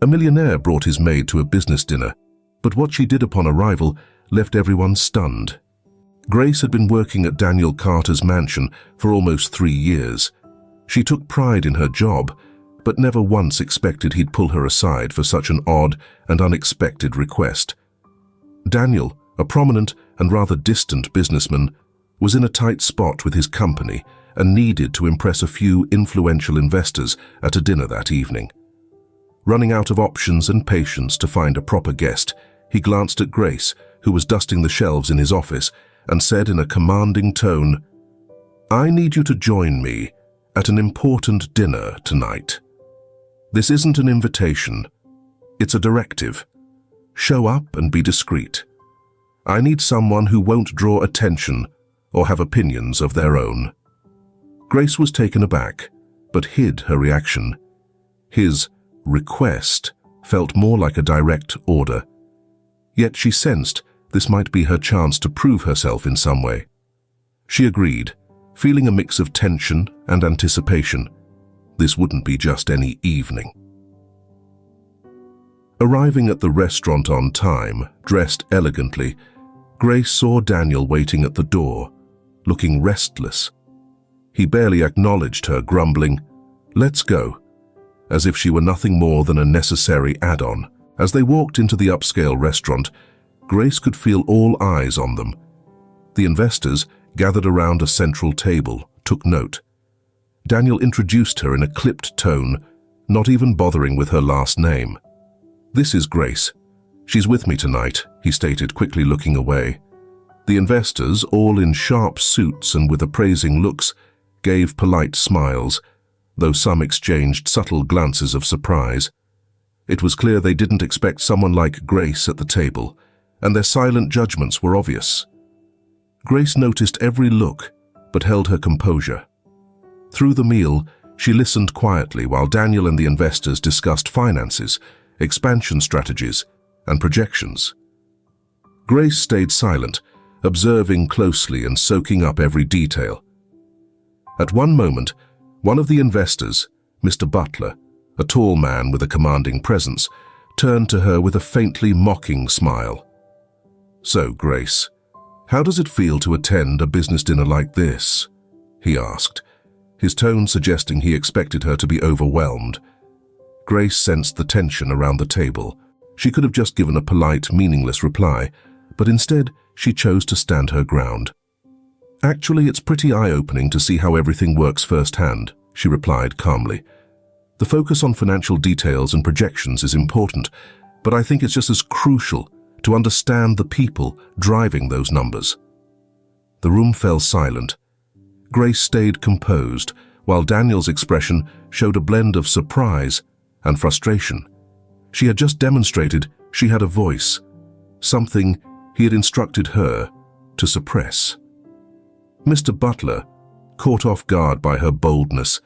A millionaire brought his maid to a business dinner, but what she did upon arrival left everyone stunned. Grace had been working at Daniel Carter's mansion for almost 3 years. She took pride in her job, but never once expected he'd pull her aside for such an odd and unexpected request. Daniel, a prominent and rather distant businessman, was in a tight spot with his company and needed to impress a few influential investors at a dinner that evening. Running out of options and patience to find a proper guest, he glanced at Grace, who was dusting the shelves in his office, and said in a commanding tone, "I need you to join me at an important dinner tonight. This isn't an invitation, it's a directive. Show up and be discreet. I need someone who won't draw attention or have opinions of their own." Grace was taken aback, but hid her reaction. His request felt more like a direct order. Yet she sensed this might be her chance to prove herself in some way. She agreed, feeling a mix of tension and anticipation. This wouldn't be just any evening. Arriving at the restaurant on time, dressed elegantly, Grace saw Daniel waiting at the door, looking restless. He barely acknowledged her, grumbling, "Let's go," as if she were nothing more than a necessary add-on. As they walked into the upscale restaurant, Grace could feel all eyes on them. The investors, gathered around a central table, took note. Daniel introduced her in a clipped tone, not even bothering with her last name. "This is Grace. She's with me tonight," he stated, quickly looking away. The investors, all in sharp suits and with appraising looks, gave polite smiles, though some exchanged subtle glances of surprise. It was clear they didn't expect someone like Grace at the table, and their silent judgments were obvious. Grace noticed every look, but held her composure. Through the meal, she listened quietly while Daniel and the investors discussed finances, expansion strategies, and projections. Grace stayed silent, observing closely and soaking up every detail. At one moment, one of the investors, Mr. Butler, a tall man with a commanding presence, turned to her with a faintly mocking smile. "So, Grace, how does it feel to attend a business dinner like this?" he asked, his tone suggesting he expected her to be overwhelmed. Grace sensed the tension around the table. She could have just given a polite, meaningless reply, but instead she chose to stand her ground. "Actually, it's pretty eye-opening to see how everything works firsthand," she replied calmly. "The focus on financial details and projections is important, but I think it's just as crucial to understand the people driving those numbers." The room fell silent. Grace stayed composed, while Daniel's expression showed a blend of surprise and frustration. She had just demonstrated she had a voice, something he had instructed her to suppress. Mr. Butler, caught off guard by her boldness,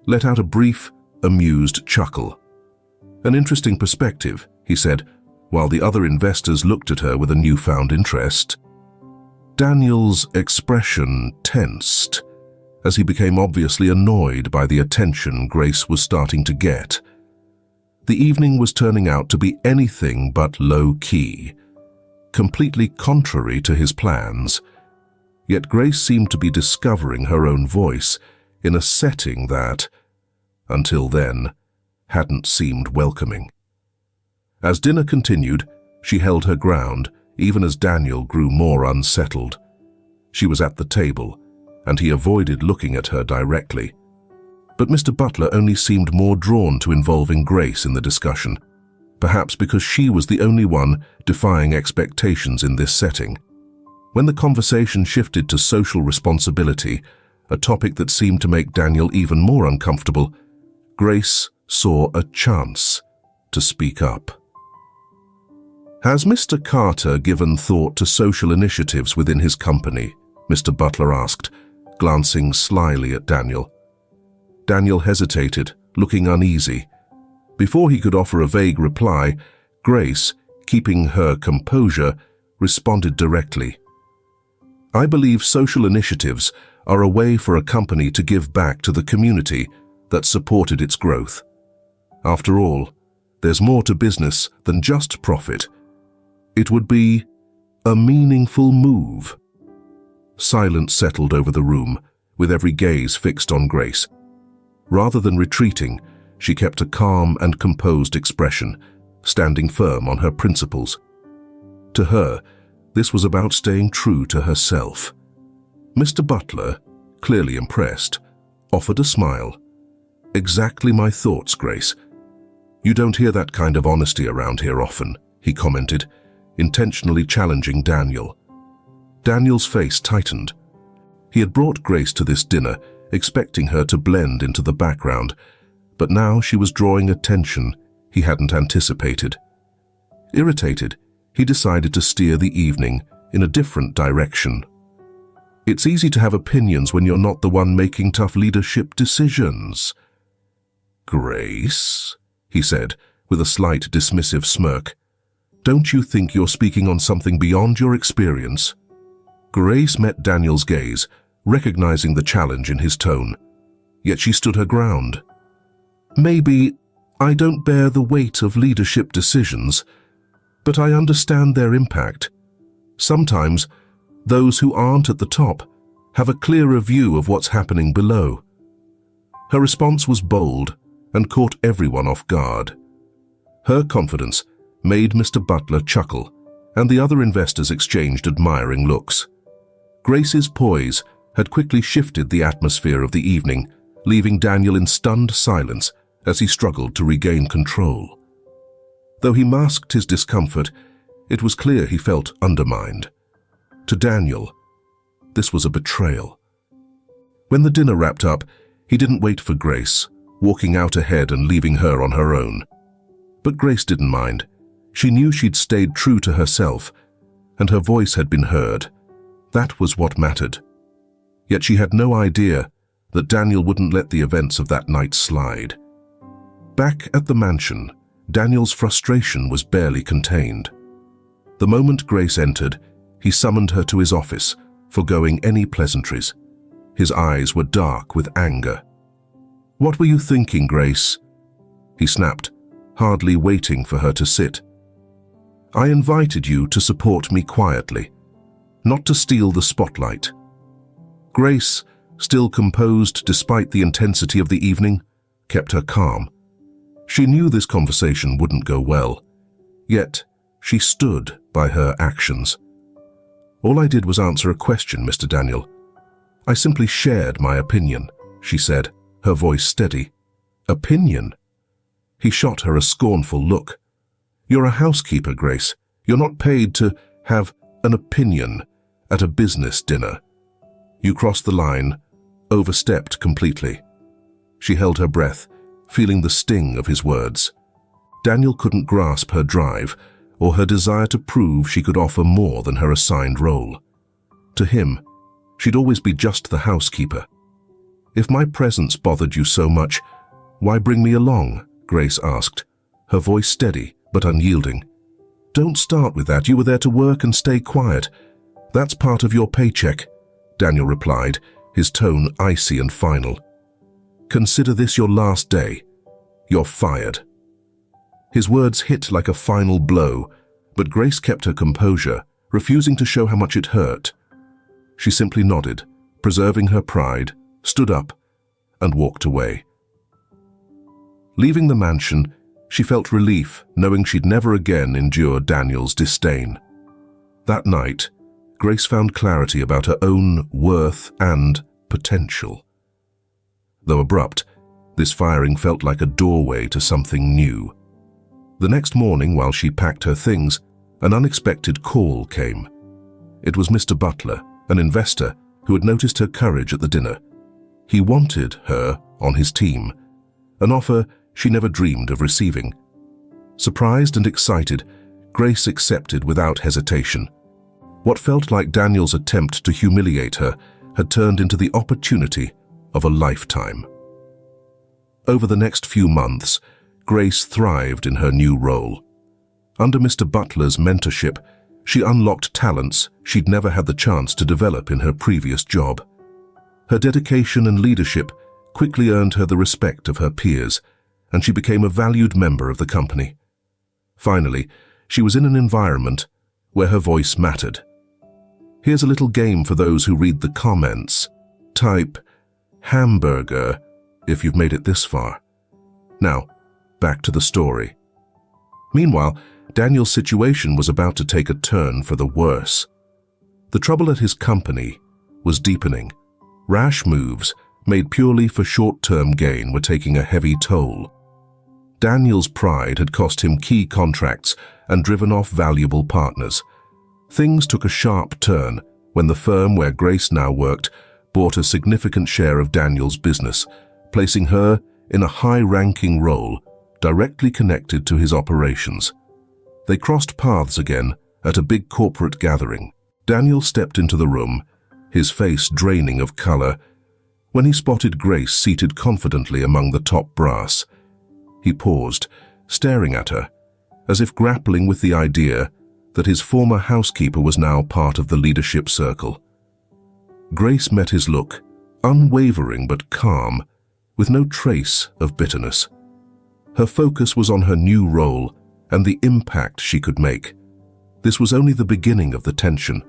let out a brief, amused chuckle. "An interesting perspective," he said, while the other investors looked at her with a newfound interest. Daniel's expression tensed, as he became obviously annoyed by the attention Grace was starting to get. The evening was turning out to be anything but low-key, completely contrary to his plans. Yet Grace seemed to be discovering her own voice in a setting that, until then, hadn't seemed welcoming. As dinner continued, she held her ground, even as Daniel grew more unsettled. She was at the table, and he avoided looking at her directly. But Mr. Butler only seemed more drawn to involving Grace in the discussion, perhaps because she was the only one defying expectations in this setting. When the conversation shifted to social responsibility, a topic that seemed to make Daniel even more uncomfortable, Grace saw a chance to speak up. "Has Mr. Carter given thought to social initiatives within his company?" Mr. Butler asked, glancing slyly at Daniel. Daniel hesitated, looking uneasy. Before he could offer a vague reply, Grace, keeping her composure, responded directly. "I believe social initiatives are a way for a company to give back to the community that supported its growth. After all, There's more to business than just profit. It would be a meaningful move. Silence settled over the room, with every gaze fixed on Grace. Rather than retreating, she kept a calm and composed expression, standing firm on her principles. To her, this was about staying true to herself. Mr. Butler, clearly impressed, offered a smile. "Exactly my thoughts, Grace. You don't hear that kind of honesty around here often," he commented, intentionally challenging Daniel. Daniel's face tightened. He had brought Grace to this dinner, expecting her to blend into the background, but now she was drawing attention he hadn't anticipated. Irritated, he decided to steer the evening in a different direction. "It's easy to have opinions when you're not the one making tough leadership decisions." "Grace," he said, with a slight dismissive smirk, "don't you think you're speaking on something beyond your experience?" Grace met Daniel's gaze, recognizing the challenge in his tone. Yet she stood her ground. "Maybe I don't bear the weight of leadership decisions, but I understand their impact. Sometimes, those who aren't at the top have a clearer view of what's happening below." Her response was bold and caught everyone off guard. Her confidence made Mr. Butler chuckle, and the other investors exchanged admiring looks. Grace's poise had quickly shifted the atmosphere of the evening, leaving Daniel in stunned silence as he struggled to regain control. Though he masked his discomfort, it was clear he felt undermined. To Daniel, this was a betrayal. When the dinner wrapped up, he didn't wait for Grace, walking out ahead and leaving her on her own. But Grace didn't mind. She knew she'd stayed true to herself, and her voice had been heard. That was what mattered. Yet she had no idea that Daniel wouldn't let the events of that night slide. Back at the mansion, Daniel's frustration was barely contained. The moment Grace entered, he summoned her to his office, forgoing any pleasantries. His eyes were dark with anger. "What were you thinking, Grace?" he snapped, hardly waiting for her to sit. "I invited you to support me quietly, not to steal the spotlight." Grace, still composed despite the intensity of the evening, kept her calm. She knew this conversation wouldn't go well, yet she stood by her actions. "All I did was answer a question, Mr. Daniel. I simply shared my opinion," she said, her voice steady. "Opinion?" He shot her a scornful look. "You're a housekeeper, Grace. You're not paid to have an opinion at a business dinner. You crossed the line, overstepped completely." She held her breath, feeling the sting of his words. Daniel couldn't grasp her drive or her desire to prove she could offer more than her assigned role. To him, she'd always be just the housekeeper. "If my presence bothered you so much, why bring me along?" Grace asked, her voice steady but unyielding. "Don't start with that. You were there to work and stay quiet. That's part of your paycheck," Daniel replied, his tone icy and final. "Consider this your last day. You're fired." His words hit like a final blow, but Grace kept her composure, refusing to show how much it hurt. She simply nodded, preserving her pride, stood up, and walked away. Leaving the mansion, she felt relief knowing she'd never again endure Daniel's disdain. That night, Grace found clarity about her own worth and potential. Though abrupt, this firing felt like a doorway to something new. The next morning, while she packed her things, an unexpected call came. It was Mr. Butler, an investor who had noticed her courage at the dinner. He wanted her on his team, an offer she never dreamed of receiving. Surprised and excited, Grace accepted without hesitation. What felt like Daniel's attempt to humiliate her had turned into the opportunity of a lifetime. Over the next few months, Grace thrived in her new role. Under Mr. Butler's mentorship, she unlocked talents she'd never had the chance to develop in her previous job. Her dedication and leadership quickly earned her the respect of her peers, and she became a valued member of the company. Finally, she was in an environment where her voice mattered. Here's a little game for those who read the comments. Type hamburger if you've made it this far. Now, back to the story. Meanwhile, Daniel's situation was about to take a turn for the worse. The trouble at his company was deepening. Rash moves, made purely for short-term gain, were taking a heavy toll. Daniel's pride had cost him key contracts and driven off valuable partners. Things took a sharp turn when the firm where Grace now worked bought a significant share of Daniel's business, placing her in a high-ranking role directly connected to his operations. They crossed paths again at a big corporate gathering. Daniel stepped into the room, his face draining of color, when he spotted Grace seated confidently among the top brass. He paused, staring at her, as if grappling with the idea that his former housekeeper was now part of the leadership circle. Grace met his look, unwavering but calm, with no trace of bitterness. Her focus was on her new role and the impact she could make. This was only the beginning of the tension.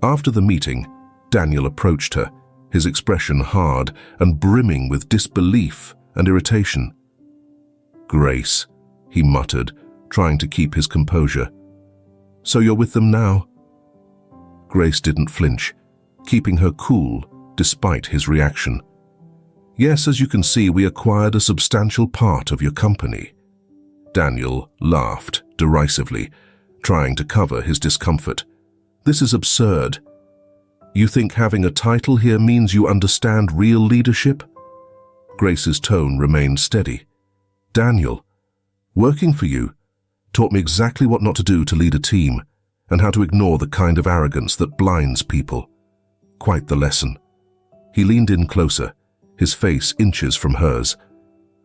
After the meeting, Daniel approached her, his expression hard and brimming with disbelief and irritation. "Grace," he muttered, trying to keep his composure. "So you're with them now?" Grace didn't flinch, keeping her cool despite his reaction. "Yes, as you can see, we acquired a substantial part of your company." Daniel laughed derisively, trying to cover his discomfort. "This is absurd. You think having a title here means you understand real leadership?" Grace's tone remained steady. "Daniel, working for you taught me exactly what not to do to lead a team and how to ignore the kind of arrogance that blinds people. Quite the lesson." He leaned in closer, his face inches from hers,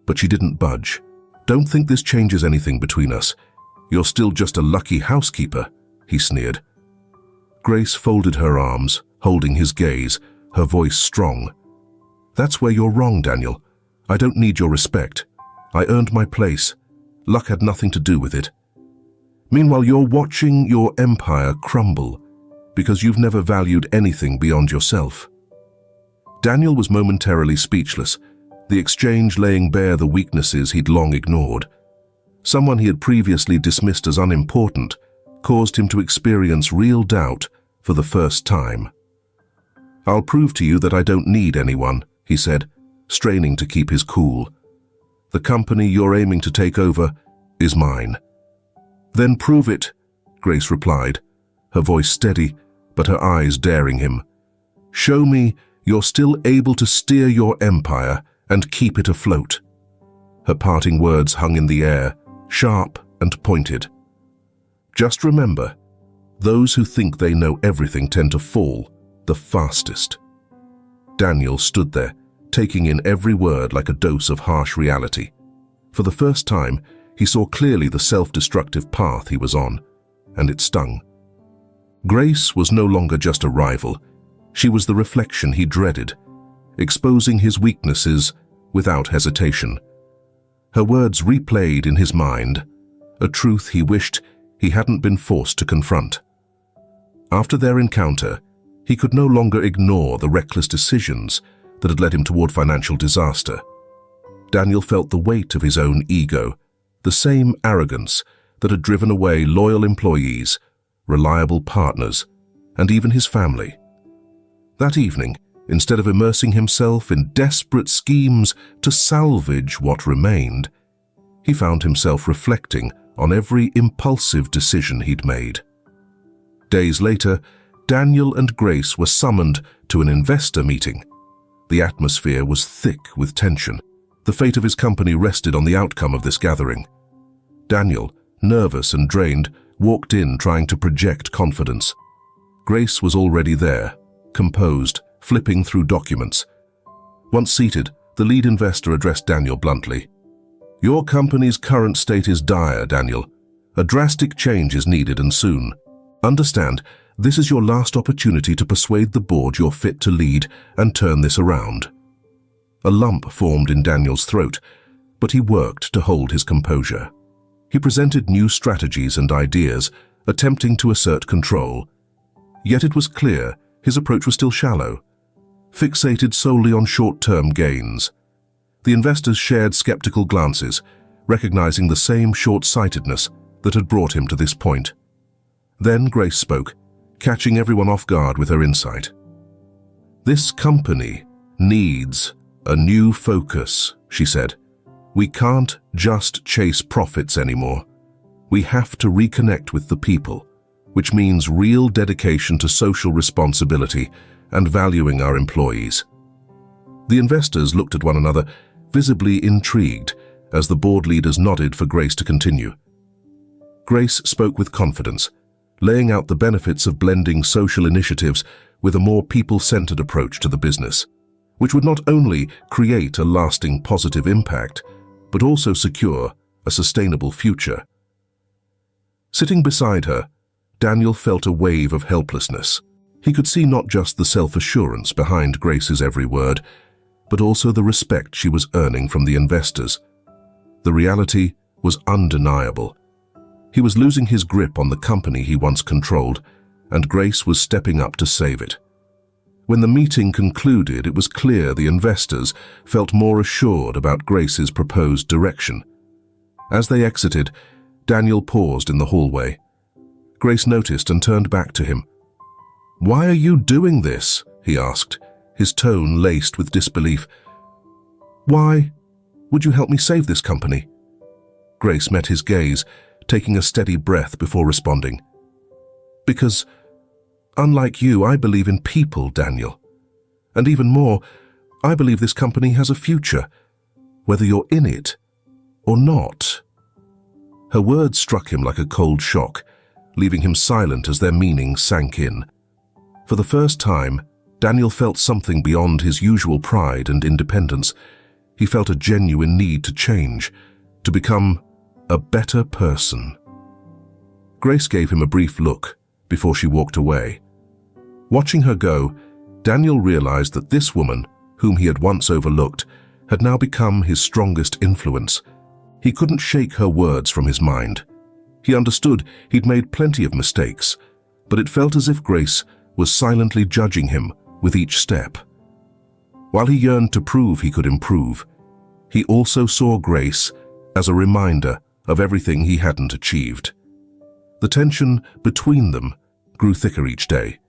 but she didn't budge. "Don't think this changes anything between us. You're still just a lucky housekeeper," he sneered. Grace folded her arms, holding his gaze, her voice strong. "That's where you're wrong, Daniel. I don't need your respect. I earned my place. Luck had nothing to do with it. Meanwhile, you're watching your empire crumble because you've never valued anything beyond yourself." Daniel was momentarily speechless, the exchange laying bare the weaknesses he'd long ignored. Someone he had previously dismissed as unimportant caused him to experience real doubt for the first time. "I'll prove to you that I don't need anyone," he said, straining to keep his cool. "The company you're aiming to take over is mine." "Then prove it," Grace replied, her voice steady, but her eyes daring him. "Show me you're still able to steer your empire and keep it afloat." Her parting words hung in the air, sharp and pointed. "Just remember, those who think they know everything tend to fall the fastest." Daniel stood there, taking in every word like a dose of harsh reality. For the first time, he saw clearly the self-destructive path he was on, and it stung. Grace was no longer just a rival. She was the reflection he dreaded, exposing his weaknesses without hesitation. Her words replayed in his mind, a truth he wished he hadn't been forced to confront. After their encounter, he could no longer ignore the reckless decisions that had led him toward financial disaster. Daniel felt the weight of his own ego, the same arrogance that had driven away loyal employees, reliable partners, and even his family. That evening, instead of immersing himself in desperate schemes to salvage what remained, he found himself reflecting on every impulsive decision he'd made. Days later, Daniel and Grace were summoned to an investor meeting. The atmosphere was thick with tension. The fate of his company rested on the outcome of this gathering. Daniel, nervous and drained, walked in trying to project confidence. Grace was already there, composed, flipping through documents. Once seated, the lead investor addressed Daniel bluntly. "Your company's current state is dire, Daniel. A drastic change is needed, and soon. Understand, this is your last opportunity to persuade the board you're fit to lead and turn this around." A lump formed in Daniel's throat, but he worked to hold his composure. He presented new strategies and ideas, attempting to assert control. Yet it was clear his approach was still shallow, fixated solely on short-term gains. The investors shared skeptical glances, recognizing the same short-sightedness that had brought him to this point. Then Grace spoke, catching everyone off guard with her insight. "This company needs a new focus," she said. "We can't just chase profits anymore. We have to reconnect with the people, which means real dedication to social responsibility and valuing our employees." The investors looked at one another, visibly intrigued, as the board leaders nodded for Grace to continue. Grace spoke with confidence, laying out the benefits of blending social initiatives with a more people-centered approach to the business, which would not only create a lasting positive impact, but also secure a sustainable future. Sitting beside her, Daniel felt a wave of helplessness. He could see not just the self-assurance behind Grace's every word, but also the respect she was earning from the investors. The reality was undeniable. He was losing his grip on the company he once controlled, and Grace was stepping up to save it. When the meeting concluded, it was clear the investors felt more assured about Grace's proposed direction. As they exited, Daniel paused in the hallway. Grace noticed and turned back to him. "Why are you doing this?" he asked, his tone laced with disbelief. "Why would you help me save this company?" Grace met his gaze, taking a steady breath before responding. "Because, unlike you, I believe in people, Daniel. And even more, I believe this company has a future, whether you're in it or not." Her words struck him like a cold shock, leaving him silent as their meaning sank in. For the first time, Daniel felt something beyond his usual pride and independence. He felt a genuine need to change, to become a better person. Grace gave him a brief look before she walked away. Watching her go, Daniel realized that this woman, whom he had once overlooked, had now become his strongest influence. He couldn't shake her words from his mind. He understood he'd made plenty of mistakes, but it felt as if Grace was silently judging him with each step. While he yearned to prove he could improve, he also saw Grace as a reminder of everything he hadn't achieved. The tension between them grew thicker each day.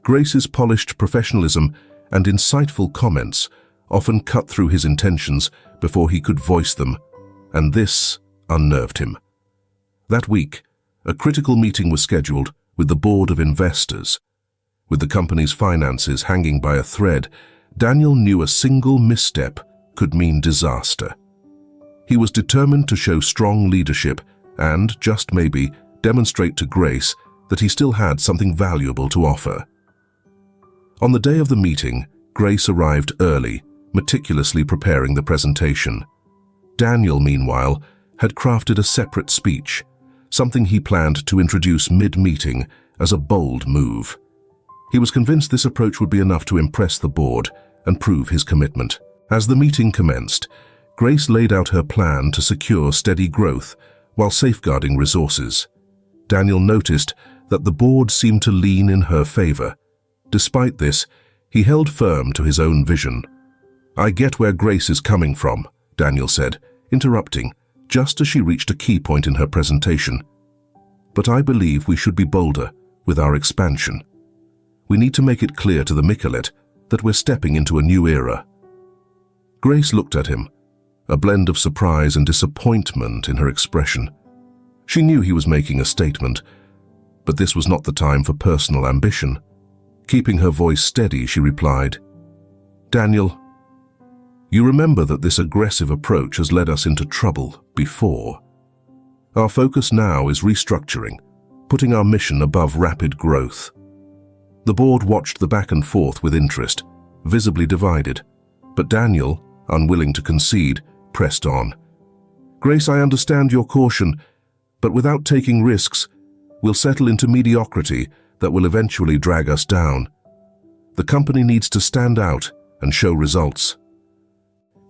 Grace's polished professionalism and insightful comments often cut through his intentions before he could voice them, and this unnerved him. That week, a critical meeting was scheduled with the board of investors. With the company's finances hanging by a thread, Daniel knew a single misstep could mean disaster. He was determined to show strong leadership and, just maybe, demonstrate to Grace that he still had something valuable to offer. On the day of the meeting, Grace arrived early, meticulously preparing the presentation. Daniel, meanwhile, had crafted a separate speech, something he planned to introduce mid-meeting as a bold move. He was convinced this approach would be enough to impress the board and prove his commitment. As the meeting commenced, Grace laid out her plan to secure steady growth while safeguarding resources. Daniel noticed that the board seemed to lean in her favor. Despite this, he held firm to his own vision. "I get where Grace is coming from," Daniel said, interrupting just as she reached a key point in her presentation. "But I believe we should be bolder with our expansion. We need to make it clear to the Mikillet that we're stepping into a new era." Grace looked at him, a blend of surprise and disappointment in her expression. She knew he was making a statement, but this was not the time for personal ambition. Keeping her voice steady, she replied, "Daniel, you remember that this aggressive approach has led us into trouble before. Our focus now is restructuring, putting our mission above rapid growth." The board watched the back and forth with interest, visibly divided, but Daniel, unwilling to concede, pressed on. "Grace, I understand your caution, but without taking risks, we'll settle into mediocrity that will eventually drag us down. The company needs to stand out and show results."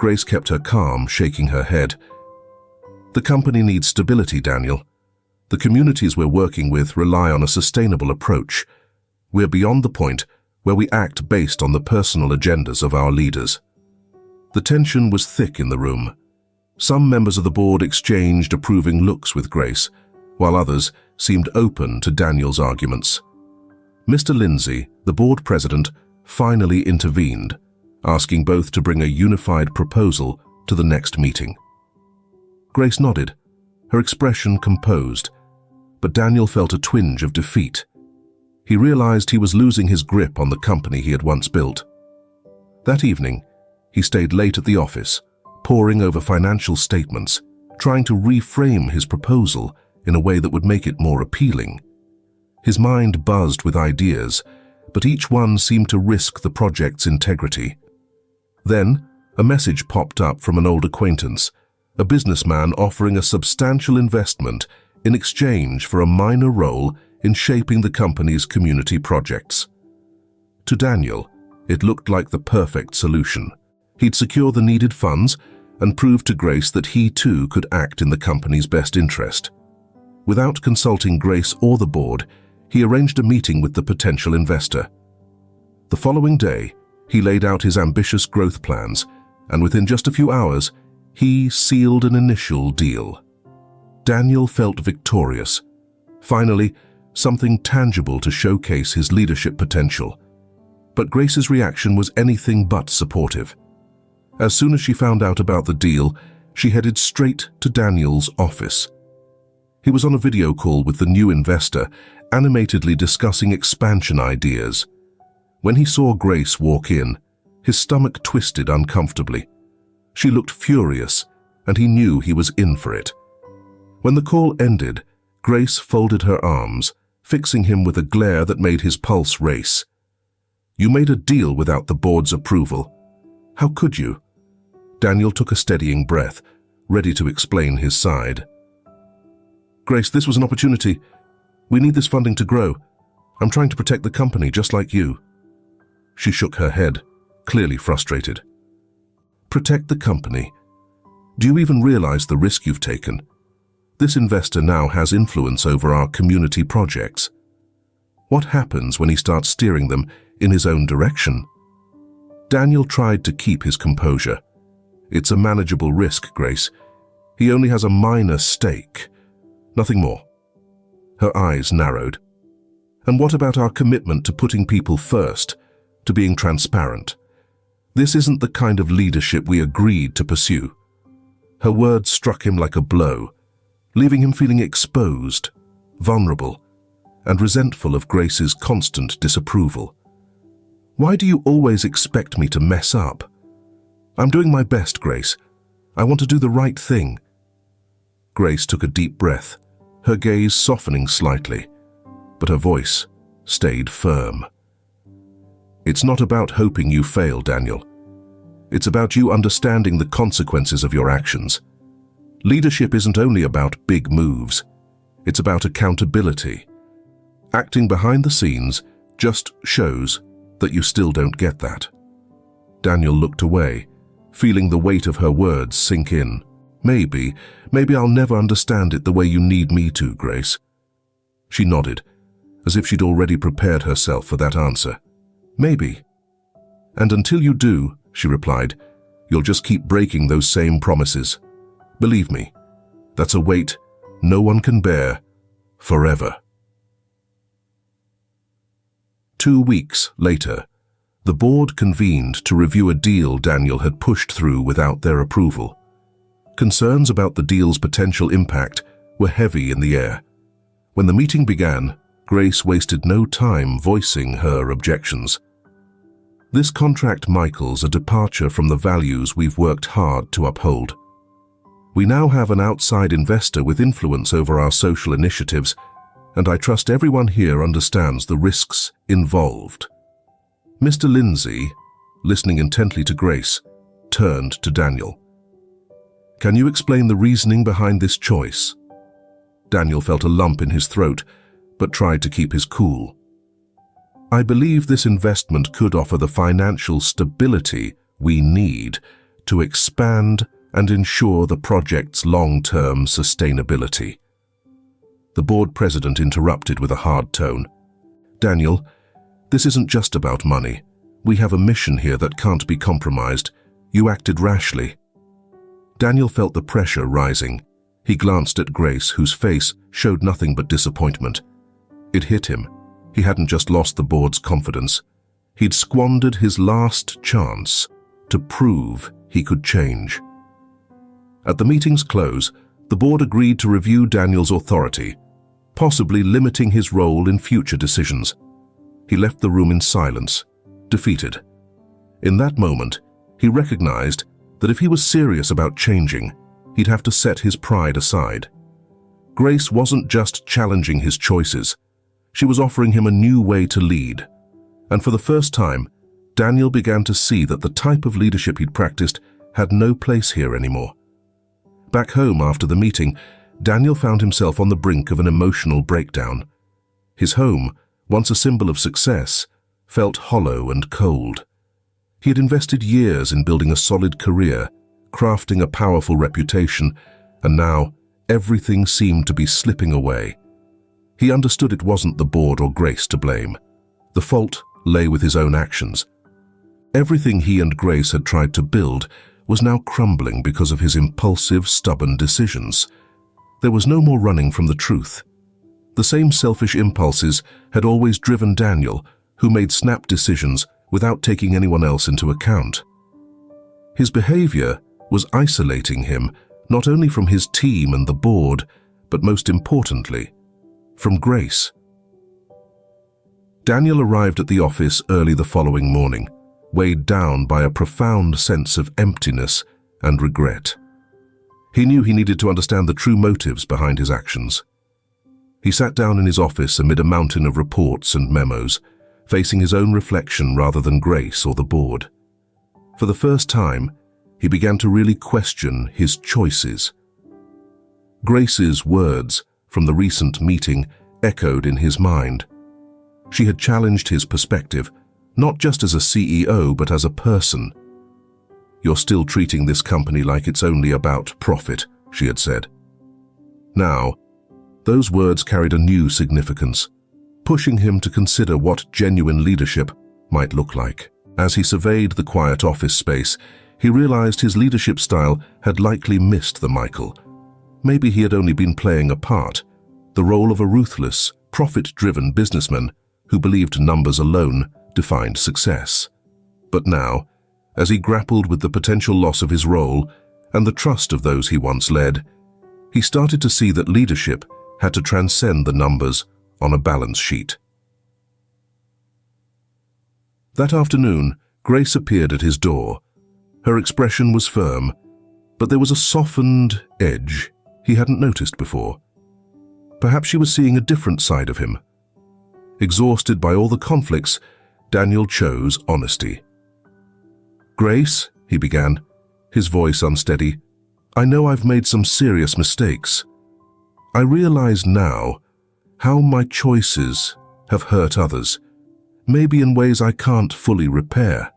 Grace kept her calm, shaking her head. The company needs stability, Daniel. The communities we're working with rely on a sustainable approach. We're beyond the point where we act based on the personal agendas of our leaders. The tension was thick in the room. Some members of the board exchanged approving looks with Grace, while others seemed open to Daniel's arguments. Mr. Lindsay, the board president, finally intervened, asking both to bring a unified proposal to the next meeting. Grace nodded, her expression composed, but Daniel felt a twinge of defeat. He realized he was losing his grip on the company he had once built. That evening, he stayed late at the office, poring over financial statements, trying to reframe his proposal in a way that would make it more appealing. His mind buzzed with ideas, but each one seemed to risk the project's integrity. Then, a message popped up from an old acquaintance, a businessman offering a substantial investment in exchange for a minor role in shaping the company's community projects. To Daniel, it looked like the perfect solution. He'd secure the needed funds and prove to Grace that he too could act in the company's best interest. Without consulting Grace or the board, he arranged a meeting with the potential investor. The following day, he laid out his ambitious growth plans, and within just a few hours, he sealed an initial deal. Daniel felt victorious. Finally, something tangible to showcase his leadership potential. But Grace's reaction was anything but supportive. As soon as she found out about the deal, she headed straight to Daniel's office. He was on a video call with the new investor, animatedly discussing expansion ideas. When he saw Grace walk in, his stomach twisted uncomfortably. She looked furious, and he knew he was in for it. When the call ended, Grace folded her arms, fixing him with a glare that made his pulse race. "You made a deal without the board's approval. How could you?" Daniel took a steadying breath, ready to explain his side. "Grace, this was an opportunity. We need this funding to grow. I'm trying to protect the company just like you." She shook her head, clearly frustrated. "Protect the company? Do you even realize the risk you've taken? This investor now has influence over our community projects. What happens when he starts steering them in his own direction?" Daniel tried to keep his composure. "It's a manageable risk, Grace. He only has a minor stake. Nothing more." Her eyes narrowed. "And what about our commitment to putting people first, to being transparent? This isn't the kind of leadership we agreed to pursue." Her words struck him like a blow, leaving him feeling exposed, vulnerable, and resentful of Grace's constant disapproval. "Why do you always expect me to mess up? I'm doing my best, Grace. I want to do the right thing." Grace took a deep breath, her gaze softening slightly, but her voice stayed firm. "It's not about hoping you fail, Daniel. It's about you understanding the consequences of your actions. Leadership isn't only about big moves. It's about accountability. Acting behind the scenes just shows that you still don't get that." Daniel looked away, feeling the weight of her words sink in. Maybe I'll never understand it the way you need me to, Grace." She nodded, as if she'd already prepared herself for that answer. "Maybe. And until you do," she replied, "you'll just keep breaking those same promises. Believe me, that's a weight no one can bear forever." 2 weeks later, the board convened to review a deal Daniel had pushed through without their approval. Concerns about the deal's potential impact were heavy in the air. When the meeting began, Grace wasted no time voicing her objections. "This contract, Michael's a departure from the values we've worked hard to uphold. We now have an outside investor with influence over our social initiatives, and I trust everyone here understands the risks involved." Mr. Lindsay, listening intently to Grace, turned to Daniel. "Can you explain the reasoning behind this choice?" Daniel felt a lump in his throat, but tried to keep his cool. "I believe this investment could offer the financial stability we need to expand and ensure the project's long-term sustainability. The board president interrupted with a hard tone. "Daniel, this isn't just about money. We have a mission here that can't be compromised. You acted rashly." Daniel felt the pressure rising. He glanced at Grace, whose face showed nothing but disappointment. It hit him. He hadn't just lost the board's confidence. He'd squandered his last chance to prove he could change. At the meeting's close, the board agreed to review Daniel's authority, possibly limiting his role in future decisions. He left the room in silence, defeated. In that moment, he recognized that if he was serious about changing, he'd have to set his pride aside. Grace wasn't just challenging his choices. She was offering him a new way to lead. And for the first time, Daniel began to see that the type of leadership he'd practiced had no place here anymore. Back home after the meeting, Daniel found himself on the brink of an emotional breakdown. His home, once a symbol of success, felt hollow and cold. He had invested years in building a solid career, crafting a powerful reputation, and now everything seemed to be slipping away. He understood it wasn't the board or Grace to blame. The fault lay with his own actions. Everything he and Grace had tried to build was now crumbling because of his impulsive, stubborn decisions. There was no more running from the truth. The same selfish impulses had always driven Daniel, who made snap decisions without taking anyone else into account. His behavior was isolating him not only from his team and the board, but most importantly, from Grace. Daniel arrived at the office early the following morning, weighed down by a profound sense of emptiness and regret. He knew he needed to understand the true motives behind his actions. He sat down in his office amid a mountain of reports and memos, facing his own reflection rather than Grace or the board. For the first time, he began to really question his choices. Grace's words from the recent meeting echoed in his mind. She had challenged his perspective, not just as a CEO, but as a person. "You're still treating this company like it's only about profit," she had said. Now, those words carried a new significance, pushing him to consider what genuine leadership might look like. As he surveyed the quiet office space, he realized his leadership style had likely missed the Michael. Maybe he had only been playing a part, the role of a ruthless, profit-driven businessman who believed numbers alone defined success. But now, as he grappled with the potential loss of his role and the trust of those he once led, he started to see that leadership had to transcend the numbers on a balance sheet. That afternoon, Grace appeared at his door. Her expression was firm, but there was a softened edge he hadn't noticed before. Perhaps she was seeing a different side of him. Exhausted by all the conflicts, Daniel chose honesty. "Grace," he began, his voice unsteady, "I know I've made some serious mistakes. I realize now how my choices have hurt others, maybe in ways I can't fully repair.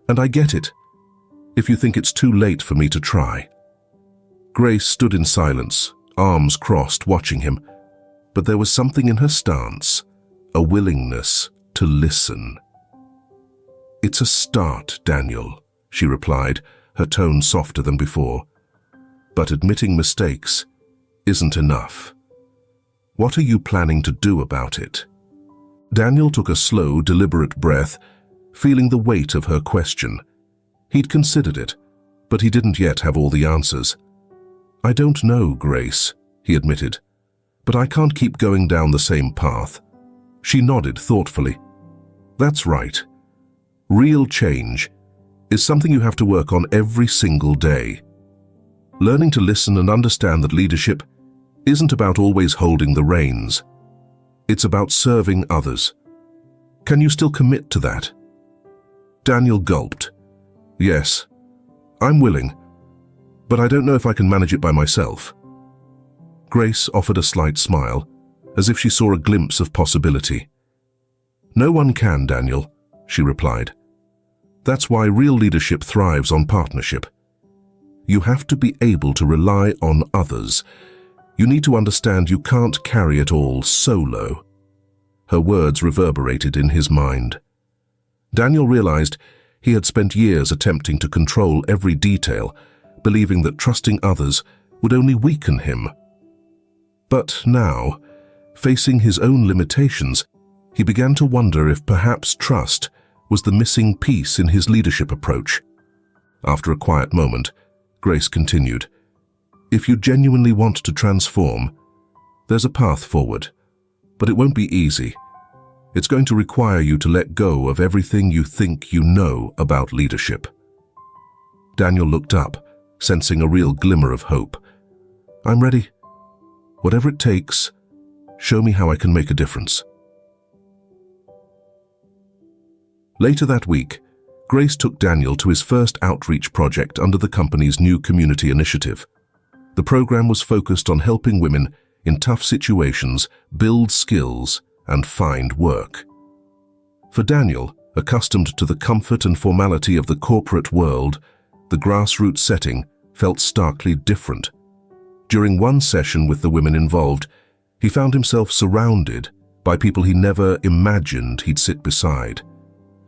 And I get it, if you think it's too late for me to try." Grace stood in silence, arms crossed, watching him, but there was something in her stance, a willingness to listen. "It's a start, Daniel," she replied, her tone softer than before. "But admitting mistakes isn't enough. What are you planning to do about it?" Daniel took a slow, deliberate breath, feeling the weight of her question. He'd considered it, but he didn't yet have all the answers. "I don't know, Grace," he admitted, "but I can't keep going down the same path." She nodded thoughtfully. "That's right. Real change is something you have to work on every single day. Learning to listen and understand that leadership isn't about always holding the reins. It's about serving others. Can you still commit to that?" Daniel gulped. "Yes, I'm willing, but I don't know if I can manage it by myself." Grace offered a slight smile, as if she saw a glimpse of possibility. "No one can, Daniel," she replied. That's why real leadership thrives on partnership. You have to be able to rely on others. You need to understand you can't carry it all solo. Her words reverberated in his mind. Daniel realized he had spent years attempting to control every detail, believing that trusting others would only weaken him. But now, facing his own limitations, he began to wonder if perhaps trust was the missing piece in his leadership approach. After a quiet moment, Grace continued, "If you genuinely want to transform, there's a path forward, but it won't be easy. It's going to require you to let go of everything you think you know about leadership." Daniel looked up, sensing a real glimmer of hope. "I'm ready. Whatever it takes, show me how I can make a difference." Later that week, Grace took Daniel to his first outreach project under the company's new community initiative. The program was focused on helping women in tough situations build skills and find work. For Daniel, accustomed to the comfort and formality of the corporate world, the grassroots setting felt starkly different. During one session with the women involved, he found himself surrounded by people he never imagined he'd sit beside.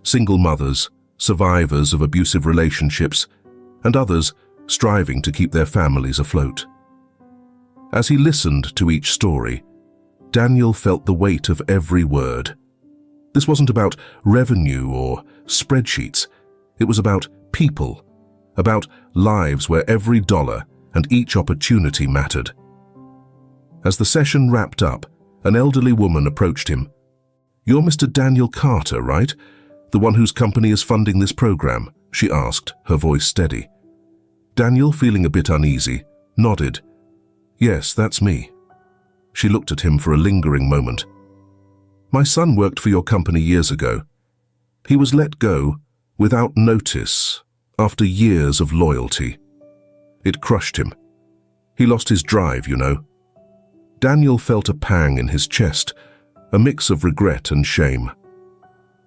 Single mothers, survivors of abusive relationships, and others striving to keep their families afloat. As he listened to each story, Daniel felt the weight of every word. This wasn't about revenue or spreadsheets. It was about people, about lives where every dollar and each opportunity mattered. As the session wrapped up, an elderly woman approached him. "You're Mr. Daniel Carter, right? The one whose company is funding this program?" she asked, her voice steady. Daniel, feeling a bit uneasy, nodded. "Yes, that's me." She looked at him for a lingering moment. "My son worked for your company years ago. He was let go without notice after years of loyalty. It crushed him. He lost his drive, you know." Daniel felt a pang in his chest, a mix of regret and shame.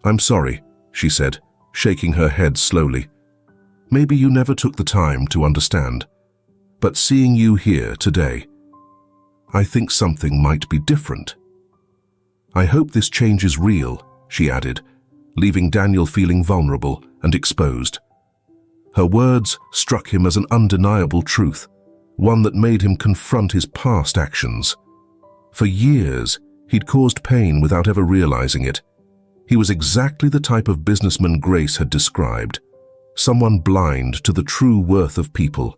"I'm sorry," she said, shaking her head slowly. "Maybe you never took the time to understand, but seeing you here today, I think something might be different. I hope this change is real," she added, leaving Daniel feeling vulnerable and exposed. Her words struck him as an undeniable truth, one that made him confront his past actions. For years, he'd caused pain without ever realizing it. He was exactly the type of businessman Grace had described, someone blind to the true worth of people.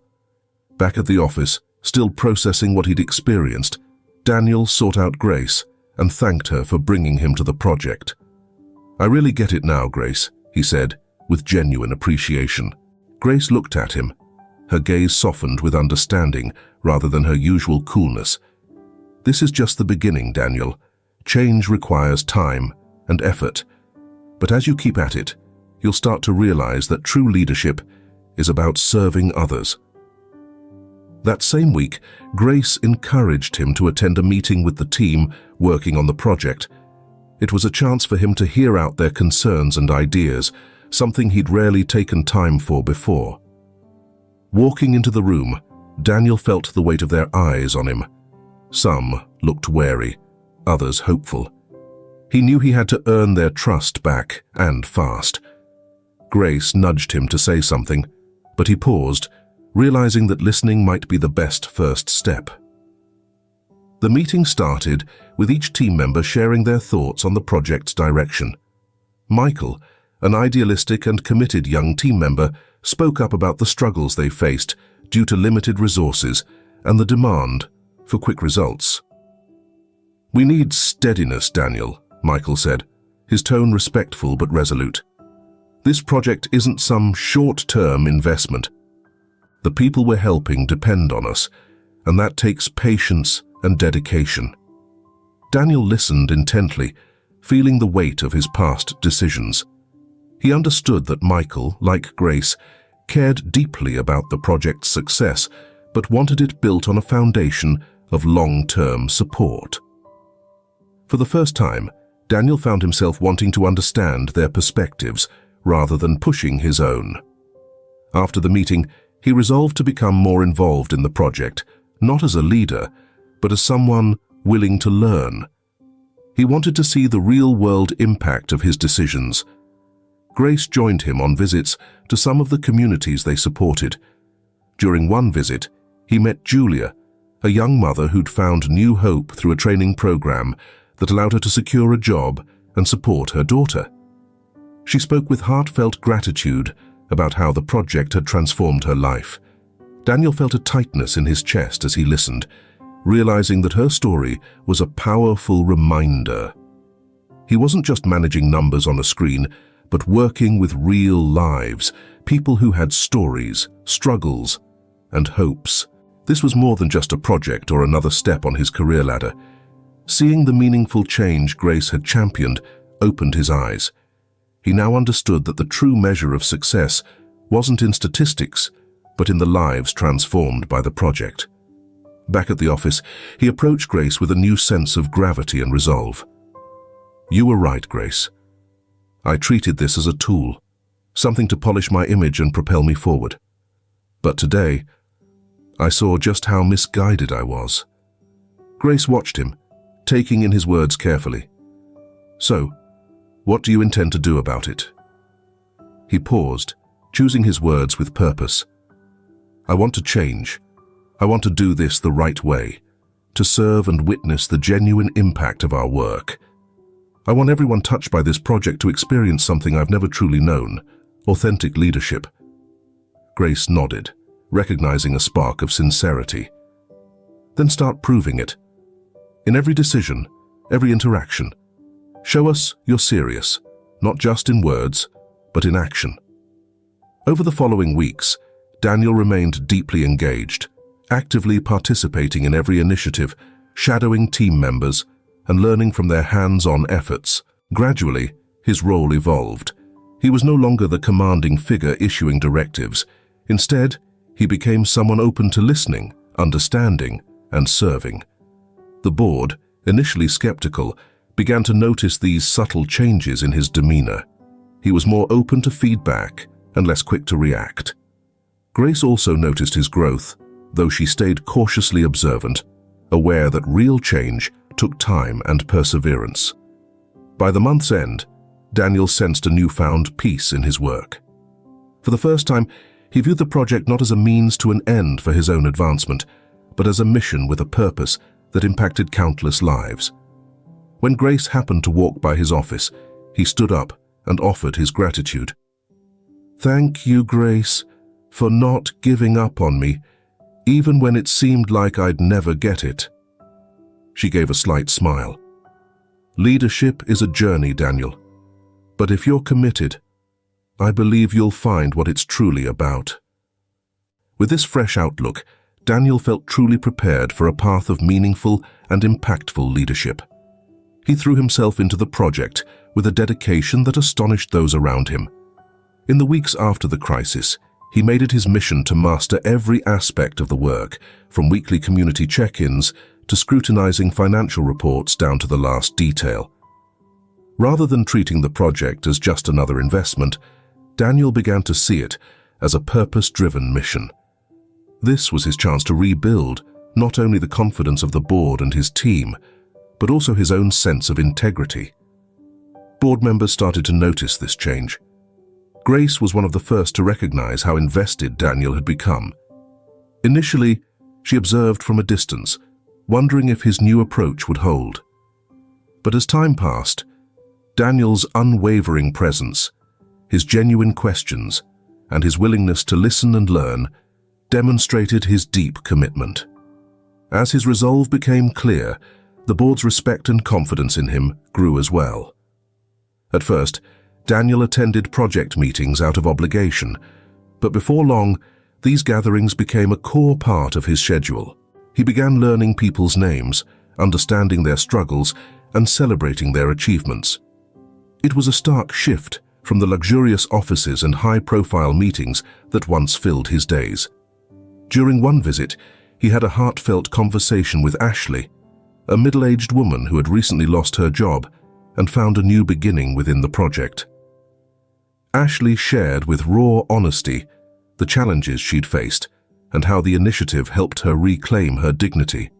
Back at the office, still processing what he'd experienced, Daniel sought out Grace and thanked her for bringing him to the project. "I really get it now, Grace," he said, with genuine appreciation. Grace looked at him, her gaze softened with understanding rather than her usual coolness. "This is just the beginning, Daniel. Change requires time and effort. But as you keep at it, you'll start to realize that true leadership is about serving others." That same week, Grace encouraged him to attend a meeting with the team working on the project. It was a chance for him to hear out their concerns and ideas, something he'd rarely taken time for before. Walking into the room, Daniel felt the weight of their eyes on him. Some looked wary, others hopeful. He knew he had to earn their trust back, and fast. Grace nudged him to say something, but he paused, realizing that listening might be the best first step. The meeting started with each team member sharing their thoughts on the project's direction. Michael, an idealistic and committed young team member, spoke up about the struggles they faced due to limited resources and the demand for quick results. "We need steadiness, Daniel," Michael said, his tone respectful but resolute. "This project isn't some short-term investment. The people we're helping depend on us, and that takes patience and dedication." Daniel listened intently, feeling the weight of his past decisions. He understood that Michael, like Grace, cared deeply about the project's success, but wanted it built on a foundation of long-term support. For the first time, Daniel found himself wanting to understand their perspectives rather than pushing his own. After the meeting, he resolved to become more involved in the project, not as a leader, but as someone willing to learn. He wanted to see the real-world impact of his decisions. Grace joined him on visits to some of the communities they supported. During one visit, he met Julia, a young mother who'd found new hope through a training program that allowed her to secure a job and support her daughter. She spoke with heartfelt gratitude about how the project had transformed her life. Daniel felt a tightness in his chest as he listened, realizing that her story was a powerful reminder. He wasn't just managing numbers on a screen, but working with real lives, people who had stories, struggles, and hopes. This was more than just a project or another step on his career ladder. Seeing the meaningful change Grace had championed opened his eyes. He now understood that the true measure of success wasn't in statistics, but in the lives transformed by the project. Back at the office, he approached Grace with a new sense of gravity and resolve. "You were right, Grace. I treated this as a tool, something to polish my image and propel me forward. But today, I saw just how misguided I was." Grace watched him, taking in his words carefully. "So, what do you intend to do about it?" He paused, choosing his words with purpose. "I want to change. I want to do this the right way, to serve and witness the genuine impact of our work. I want everyone touched by this project to experience something I've never truly known, authentic leadership." Grace nodded, recognizing a spark of sincerity. "Then start proving it. In every decision, every interaction, show us you're serious, not just in words, but in action." Over the following weeks, Daniel remained deeply engaged, actively participating in every initiative, shadowing team members, and learning from their hands-on efforts. Gradually, his role evolved. He was no longer the commanding figure issuing directives. Instead, he became someone open to listening, understanding, and serving. The board, initially skeptical, began to notice these subtle changes in his demeanor. He was more open to feedback and less quick to react. Grace also noticed his growth, though she stayed cautiously observant, aware that real change took time and perseverance. By the month's end, Daniel sensed a newfound peace in his work. For the first time, he viewed the project not as a means to an end for his own advancement, but as a mission with a purpose that impacted countless lives. When Grace happened to walk by his office, he stood up and offered his gratitude. "Thank you, Grace, for not giving up on me, even when it seemed like I'd never get it." She gave a slight smile. "Leadership is a journey, Daniel. But if you're committed, I believe you'll find what it's truly about." With this fresh outlook, Daniel felt truly prepared for a path of meaningful and impactful leadership. He threw himself into the project with a dedication that astonished those around him. In the weeks after the crisis, he made it his mission to master every aspect of the work, from weekly community check-ins to scrutinizing financial reports down to the last detail. Rather than treating the project as just another investment, Daniel began to see it as a purpose-driven mission. This was his chance to rebuild not only the confidence of the board and his team, but also his own sense of integrity. Board members started to notice this change. Grace was one of the first to recognize how invested Daniel had become. Initially, she observed from a distance, wondering if his new approach would hold. But as time passed, Daniel's unwavering presence, his genuine questions, and his willingness to listen and learn demonstrated his deep commitment. As his resolve became clear, the board's respect and confidence in him grew as well. At first, Daniel attended project meetings out of obligation, but before long, these gatherings became a core part of his schedule. He began learning people's names, understanding their struggles, and celebrating their achievements. It was a stark shift from the luxurious offices and high-profile meetings that once filled his days. During one visit, he had a heartfelt conversation with Ashley, a middle-aged woman who had recently lost her job and found a new beginning within the project. Ashley shared with raw honesty the challenges she'd faced and how the initiative helped her reclaim her dignity.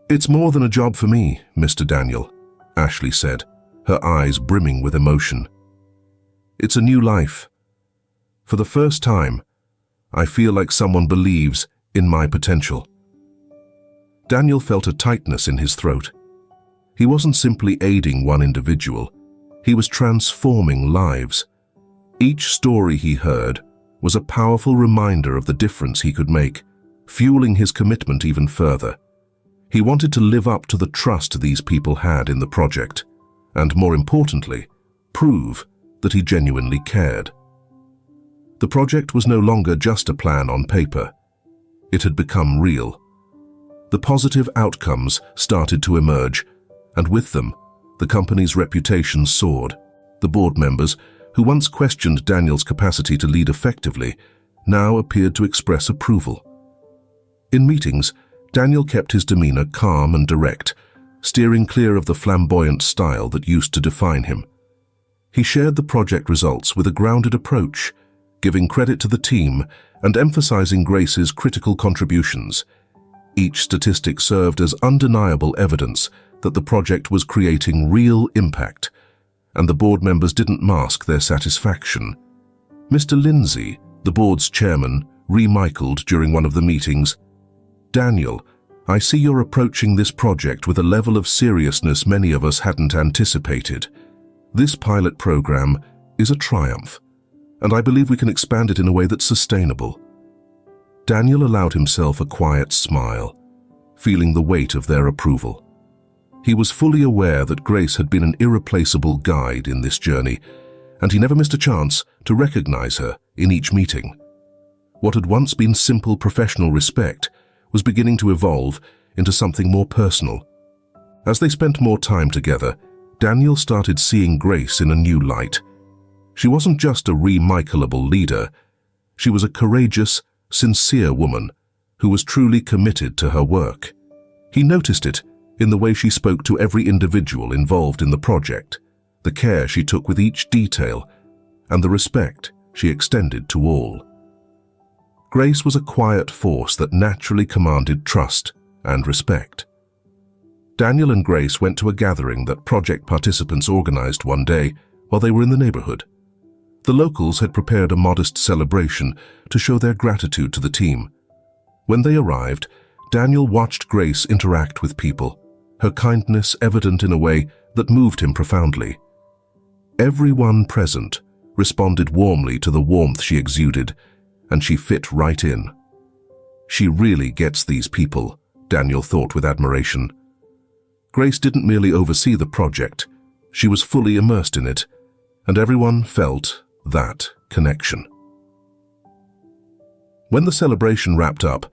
"It's more than a job for me, Mr. Daniel," Ashley said, her eyes brimming with emotion. "It's a new life. For the first time, I feel like someone believes in my potential." Daniel felt a tightness in his throat. He wasn't simply aiding one individual, he was transforming lives. Each story he heard was a powerful reminder of the difference he could make, fueling his commitment even further. He wanted to live up to the trust these people had in the project, and more importantly, prove that he genuinely cared. The project was no longer just a plan on paper. It had become real. The positive outcomes started to emerge, and with them, the company's reputation soared. The board members, who once questioned Daniel's capacity to lead effectively, now appeared to express approval. In meetings, Daniel kept his demeanor calm and direct, steering clear of the flamboyant style that used to define him. He shared the project results with a grounded approach, giving credit to the team and emphasizing Grace's critical contributions. Each statistic served as undeniable evidence that the project was creating real impact, and the board members didn't mask their satisfaction. Mr. Lindsay, the board's chairman, remicled during one of the meetings, "Daniel, I see you're approaching this project with a level of seriousness many of us hadn't anticipated. This pilot program is a triumph, and I believe we can expand it in a way that's sustainable." Daniel allowed himself a quiet smile, feeling the weight of their approval. He was fully aware that Grace had been an irreplaceable guide in this journey, and he never missed a chance to recognize her in each meeting. What had once been simple professional respect was beginning to evolve into something more personal. As they spent more time together, Daniel started seeing Grace in a new light. She wasn't just a remiclable leader. She was a courageous, sincere woman who was truly committed to her work. He noticed it in the way she spoke to every individual involved in the project, the care she took with each detail, and the respect she extended to all. Grace was a quiet force that naturally commanded trust and respect. Daniel and Grace went to a gathering that project participants organized one day while they were in the neighborhood. The locals had prepared a modest celebration to show their gratitude to the team. When they arrived, Daniel watched Grace interact with people, her kindness evident in a way that moved him profoundly. Everyone present responded warmly to the warmth she exuded, and she fit right in. She really gets these people, Daniel thought with admiration. Grace didn't merely oversee the project, she was fully immersed in it, and everyone felt that connection. When the celebration wrapped up,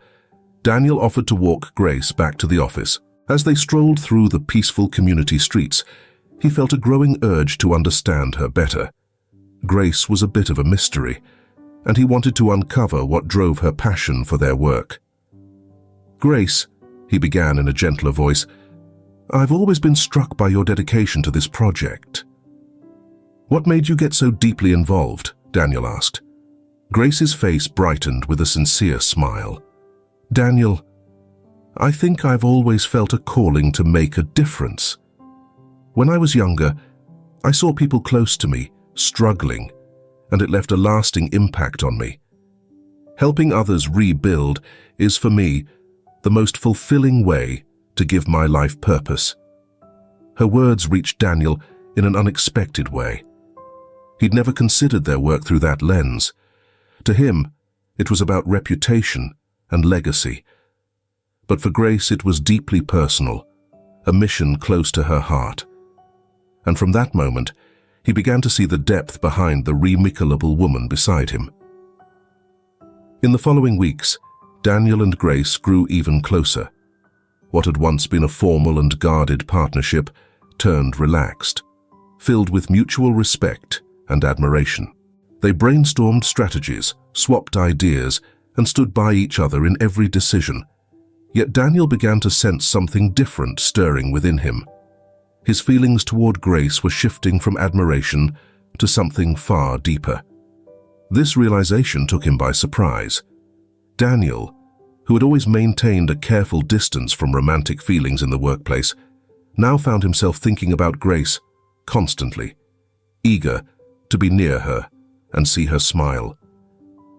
Daniel offered to walk Grace back to the office. As they strolled through the peaceful community streets, he felt a growing urge to understand her better. Grace was a bit of a mystery, and he wanted to uncover what drove her passion for their work. "Grace," he began in a gentler voice, "I've always been struck by your dedication to this project." "What made you get so deeply involved?" Daniel asked. Grace's face brightened with a sincere smile. "Daniel, I think I've always felt a calling to make a difference. When I was younger, I saw people close to me struggling, and it left a lasting impact on me. Helping others rebuild is, for me, the most fulfilling way to give my life purpose." Her words reached Daniel in an unexpected way. He'd never considered their work through that lens. To him, it was about reputation and legacy. But for Grace, it was deeply personal, a mission close to her heart. And from that moment, he began to see the depth behind the remiclable woman beside him. In the following weeks, Daniel and Grace grew even closer. What had once been a formal and guarded partnership turned relaxed, filled with mutual respect and admiration. They brainstormed strategies, swapped ideas, and stood by each other in every decision. Yet Daniel began to sense something different stirring within him. His feelings toward Grace were shifting from admiration to something far deeper. This realization took him by surprise. Daniel, who had always maintained a careful distance from romantic feelings in the workplace, now found himself thinking about Grace constantly, eager to be near her and see her smile.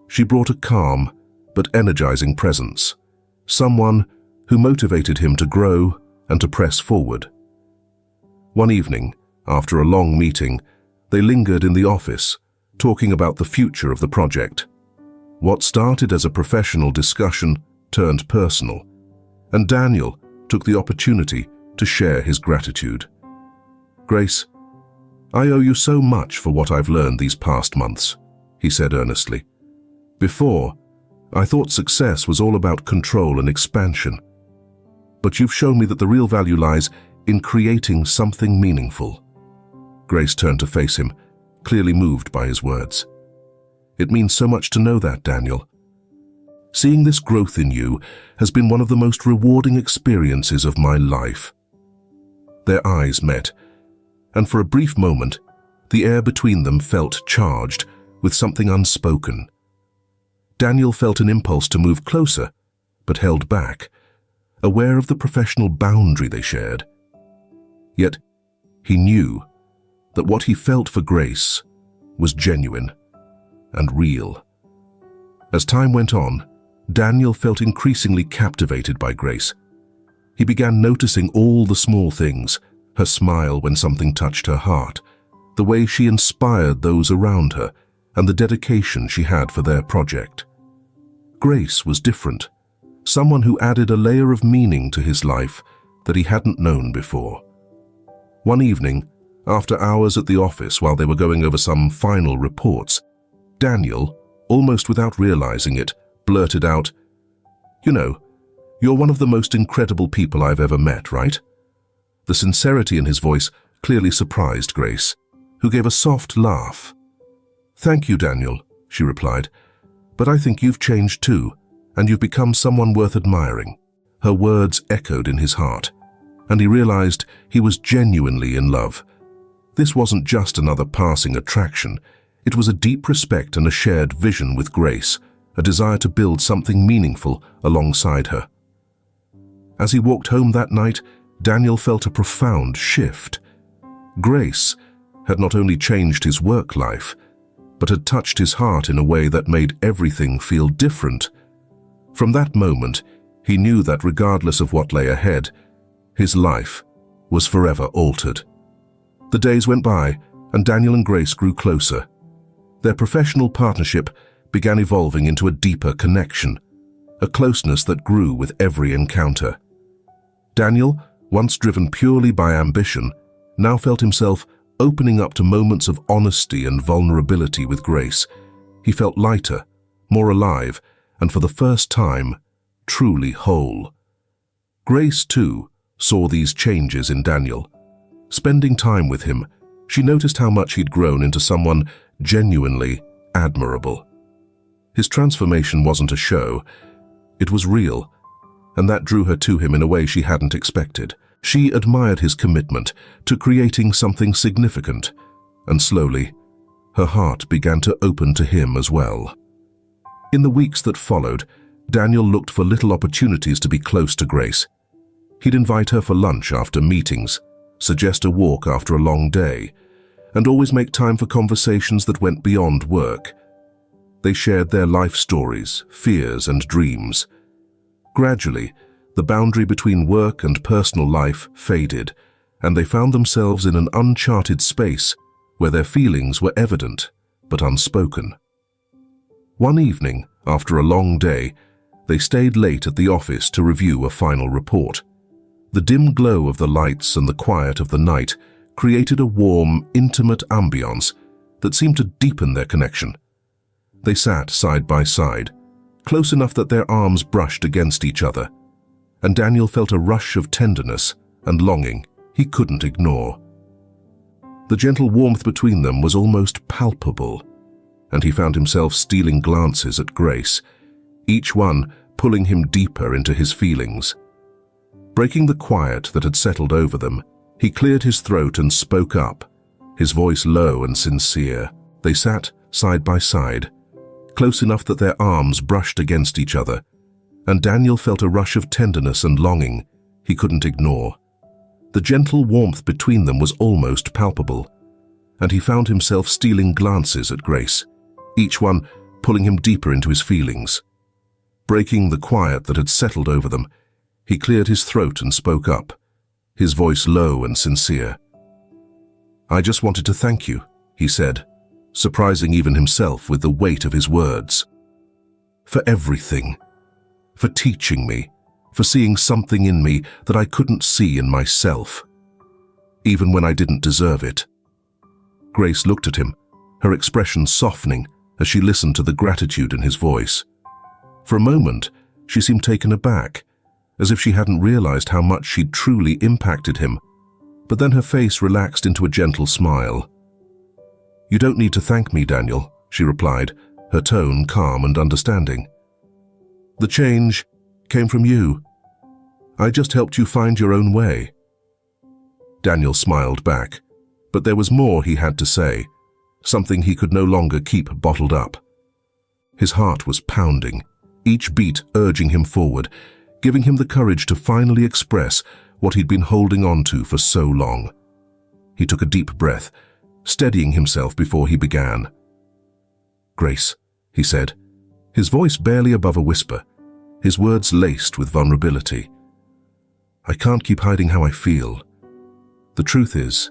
She brought a calm but energizing presence, someone who motivated him to grow and to press forward. One evening, after a long meeting, they lingered in the office, talking about the future of the project. What started as a professional discussion turned personal, and Daniel took the opportunity to share his gratitude. "Grace, I owe you so much for what I've learned these past months," he said earnestly. "Before, I thought success was all about control and expansion. But you've shown me that the real value lies in creating something meaningful." Grace turned to face him, clearly moved by his words. "It means so much to know that, Daniel. Seeing this growth in you has been one of the most rewarding experiences of my life." Their eyes met, and for a brief moment, the air between them felt charged with something unspoken. Daniel felt an impulse to move closer, but held back, aware of the professional boundary they shared. Yet, he knew that what he felt for Grace was genuine and real. As time went on, Daniel felt increasingly captivated by Grace. He began noticing all the small things, her smile when something touched her heart, the way she inspired those around her, and the dedication she had for their project. Grace was different, someone who added a layer of meaning to his life that he hadn't known before. One evening, after hours at the office while they were going over some final reports, Daniel, almost without realizing it, blurted out, "You know, you're one of the most incredible people I've ever met, right?" The sincerity in his voice clearly surprised Grace, who gave a soft laugh. "Thank you, Daniel," she replied, "but I think you've changed too, and you've become someone worth admiring." Her words echoed in his heart, and he realized he was genuinely in love. This wasn't just another passing attraction. It was a deep respect and a shared vision with Grace, a desire to build something meaningful alongside her. As he walked home that night, Daniel felt a profound shift. Grace had not only changed his work life, but had touched his heart in a way that made everything feel different. From that moment, he knew that regardless of what lay ahead, his life was forever altered. The days went by, and Daniel and Grace grew closer. Their professional partnership began evolving into a deeper connection, a closeness that grew with every encounter. Daniel, once driven purely by ambition, now felt himself opening up to moments of honesty and vulnerability with Grace. He felt lighter, more alive, and for the first time, truly whole. Grace, too, saw these changes in Daniel. Spending time with him, she noticed how much he'd grown into someone genuinely admirable. His transformation wasn't a show, it was real, and that drew her to him in a way she hadn't expected. She admired his commitment to creating something significant, and slowly, her heart began to open to him as well. In the weeks that followed, Daniel looked for little opportunities to be close to Grace. He'd invite her for lunch after meetings, suggest a walk after a long day, and always make time for conversations that went beyond work. They shared their life stories, fears, and dreams. Gradually, the boundary between work and personal life faded, and they found themselves in an uncharted space where their feelings were evident but unspoken. One evening, after a long day, they stayed late at the office to review a final report. The dim glow of the lights and the quiet of the night created a warm, intimate ambience that seemed to deepen their connection. They sat side by side, close enough that their arms brushed against each other, and Daniel felt a rush of tenderness and longing he couldn't ignore. The gentle warmth between them was almost palpable, and he found himself stealing glances at Grace, each one pulling him deeper into his feelings. Breaking the quiet that had settled over them, he cleared his throat and spoke up, his voice low and sincere. They sat side by side, close enough that their arms brushed against each other, and Daniel felt a rush of tenderness and longing he couldn't ignore. The gentle warmth between them was almost palpable, and he found himself stealing glances at Grace, each one pulling him deeper into his feelings. Breaking the quiet that had settled over them, he cleared his throat and spoke up, his voice low and sincere. "I just wanted to thank you," he said, surprising even himself with the weight of his words. "For everything. For teaching me. For seeing something in me that I couldn't see in myself, even when I didn't deserve it." Grace looked at him, her expression softening as she listened to the gratitude in his voice. For a moment, she seemed taken aback, as if she hadn't realized how much she'd truly impacted him, but then her face relaxed into a gentle smile. "You don't need to thank me, Daniel," she replied, her tone calm and understanding. "The change came from you. I just helped you find your own way." Daniel smiled back, but there was more he had to say, something he could no longer keep bottled up. His heart was pounding, each beat urging him forward, giving him the courage to finally express what he'd been holding on to for so long. He took a deep breath, steadying himself before he began. "Grace," he said, his voice barely above a whisper, his words laced with vulnerability. "I can't keep hiding how I feel. The truth is,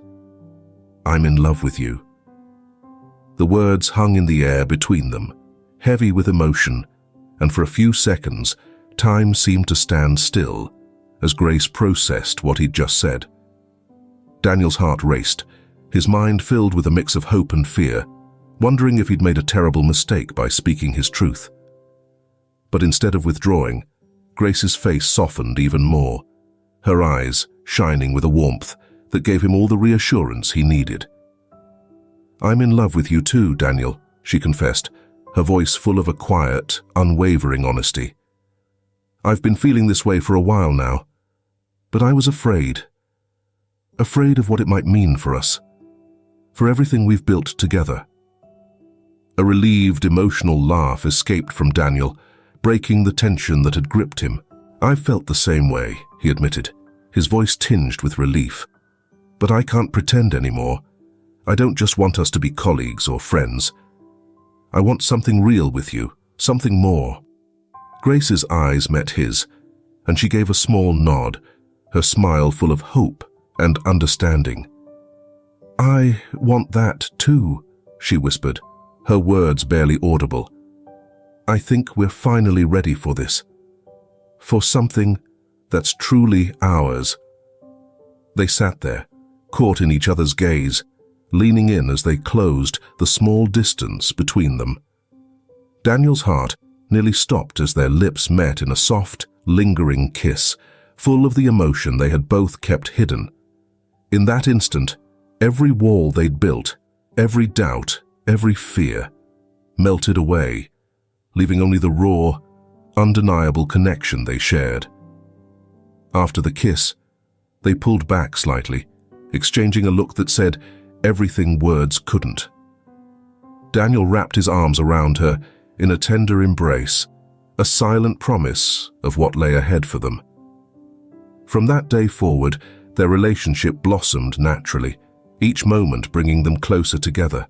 I'm in love with you." The words hung in the air between them, heavy with emotion, and for a few seconds, time seemed to stand still as Grace processed what he'd just said. Daniel's heart raced, his mind filled with a mix of hope and fear, wondering if he'd made a terrible mistake by speaking his truth. But instead of withdrawing, Grace's face softened even more, her eyes shining with a warmth that gave him all the reassurance he needed. "I'm in love with you too, Daniel," she confessed, her voice full of a quiet, unwavering honesty. "I've been feeling this way for a while now, but I was afraid of what it might mean for us, for everything we've built together." A relieved, emotional laugh escaped from Daniel, breaking the tension that had gripped him. "I've felt the same way," he admitted, his voice tinged with relief. "But I can't pretend anymore. I don't just want us to be colleagues or friends. I want something real with you, something more." Grace's eyes met his, and she gave a small nod, her smile full of hope and understanding. "I want that too," she whispered, her words barely audible. "I think we're finally ready for this. For something that's truly ours." They sat there, caught in each other's gaze, leaning in as they closed the small distance between them. Daniel's heart nearly stopped as their lips met in a soft, lingering kiss, full of the emotion they had both kept hidden. In that instant, every wall they'd built, every doubt, every fear, melted away, leaving only the raw, undeniable connection they shared. After the kiss, they pulled back slightly, exchanging a look that said everything words couldn't. Daniel wrapped his arms around her in a tender embrace, a silent promise of what lay ahead for them. From that day forward, their relationship blossomed naturally, each moment bringing them closer together.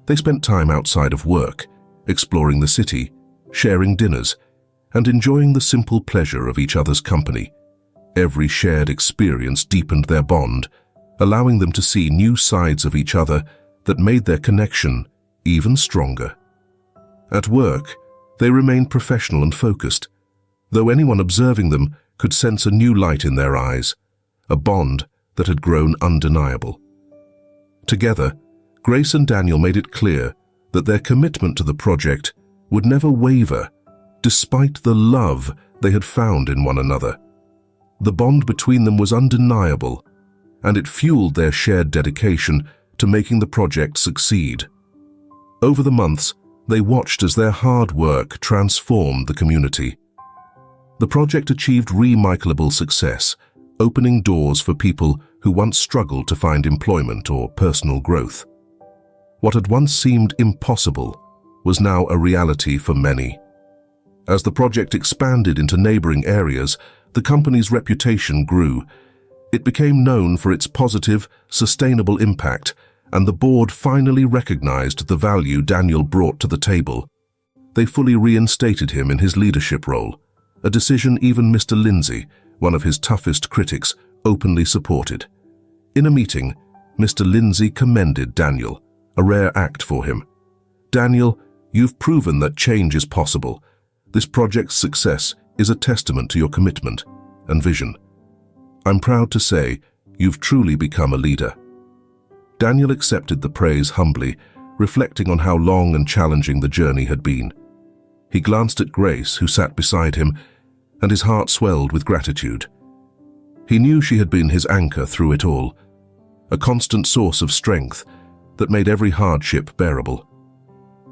They spent time outside of work, exploring the city, sharing dinners, and enjoying the simple pleasure of each other's company. Every shared experience deepened their bond, allowing them to see new sides of each other that made their connection even stronger. At work, they remained professional and focused, though anyone observing them could sense a new light in their eyes, a bond that had grown undeniable. Together, Grace and Daniel made it clear that their commitment to the project would never waver, despite the love they had found in one another. The bond between them was undeniable, and it fueled their shared dedication to making the project succeed. Over the months, they watched as their hard work transformed the community. The project achieved remarkable success, opening doors for people who once struggled to find employment or personal growth. What had once seemed impossible was now a reality for many. As the project expanded into neighboring areas, the company's reputation grew. It became known for its positive, sustainable impact, and the board finally recognized the value Daniel brought to the table. They fully reinstated him in his leadership role, a decision even Mr. Lindsay, one of his toughest critics, openly supported. In a meeting, Mr. Lindsay commended Daniel, a rare act for him. "Daniel, you've proven that change is possible. This project's success is a testament to your commitment and vision. I'm proud to say you've truly become a leader." Daniel accepted the praise humbly, reflecting on how long and challenging the journey had been. He glanced at Grace, who sat beside him, and his heart swelled with gratitude. He knew she had been his anchor through it all, a constant source of strength that made every hardship bearable.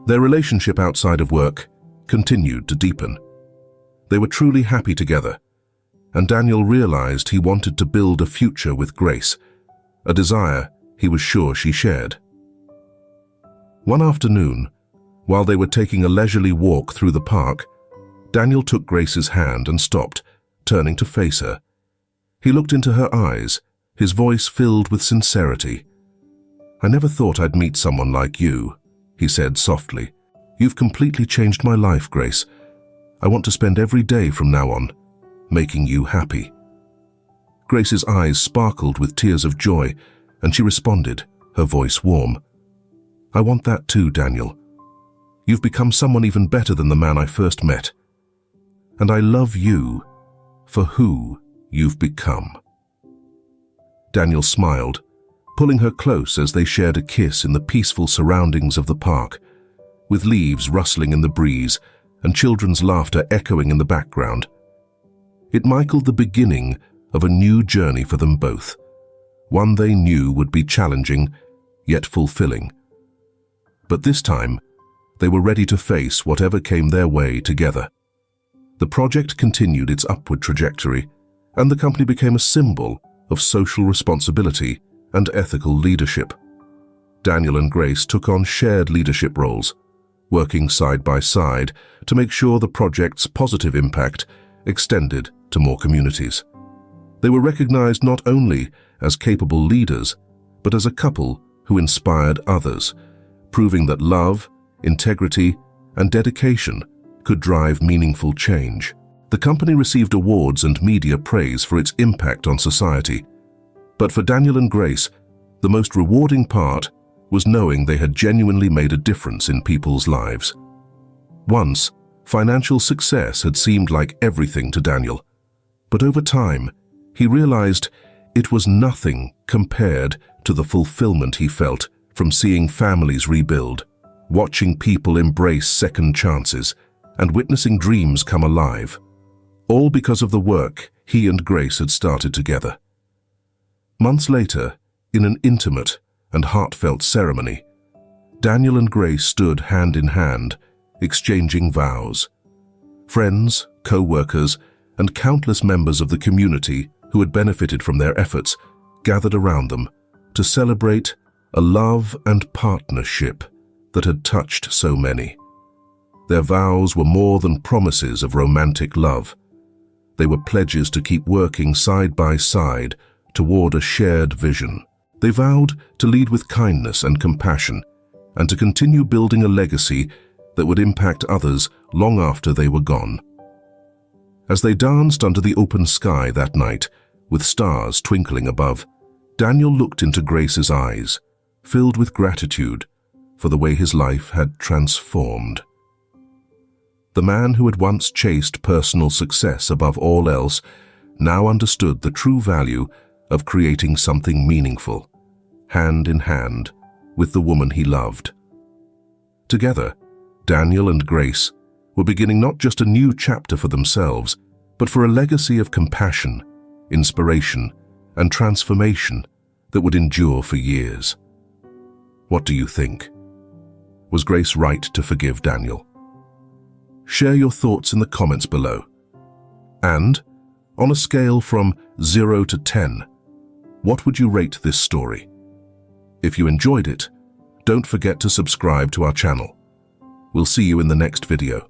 Their relationship outside of work continued to deepen. They were truly happy together, and Daniel realized he wanted to build a future with Grace, a desire he was sure she shared. One afternoon, while they were taking a leisurely walk through the park, Daniel took Grace's hand and stopped, turning to face her. He looked into her eyes, his voice filled with sincerity. "I never thought I'd meet someone like you," he said softly. "You've completely changed my life, Grace. I want to spend every day from now on making you happy." Grace's eyes sparkled with tears of joy, and she responded, her voice warm. "I want that too, Daniel. You've become someone even better than the man I first met. And I love you for who you've become." Daniel smiled, pulling her close as they shared a kiss in the peaceful surroundings of the park, with leaves rustling in the breeze and children's laughter echoing in the background. It marked the beginning of a new journey for them both, one they knew would be challenging, yet fulfilling. But this time, they were ready to face whatever came their way together. The project continued its upward trajectory, and the company became a symbol of social responsibility and ethical leadership. Daniel and Grace took on shared leadership roles, working side by side to make sure the project's positive impact extended to more communities. They were recognized not only as capable leaders, but as a couple who inspired others, proving that love, integrity, and dedication could drive meaningful change. The company received awards and media praise for its impact on society. But for Daniel and Grace, the most rewarding part was knowing they had genuinely made a difference in people's lives. Once, financial success had seemed like everything to Daniel, but over time, he realized it was nothing compared to the fulfillment he felt from seeing families rebuild, watching people embrace second chances, and witnessing dreams come alive, all because of the work he and Grace had started together. Months later, in an intimate and heartfelt ceremony, Daniel and Grace stood hand in hand, exchanging vows. Friends, co-workers, and countless members of the community who had benefited from their efforts gathered around them to celebrate a love and partnership that had touched so many. Their vows were more than promises of romantic love. They were pledges to keep working side by side toward a shared vision. They vowed to lead with kindness and compassion, and to continue building a legacy that would impact others long after they were gone. As they danced under the open sky that night, with stars twinkling above, Daniel looked into Grace's eyes, filled with gratitude for the way his life had transformed. The man who had once chased personal success above all else now understood the true value of creating something meaningful, hand in hand with the woman he loved. Together, Daniel and Grace were beginning not just a new chapter for themselves, but for a legacy of compassion, inspiration, and transformation that would endure for years. What do you think? Was Grace right to forgive Daniel? Share your thoughts in the comments below. And, On a scale from 0 to 10, what would you rate this story? If you enjoyed it, don't forget to subscribe to our channel. We'll see you in the next video.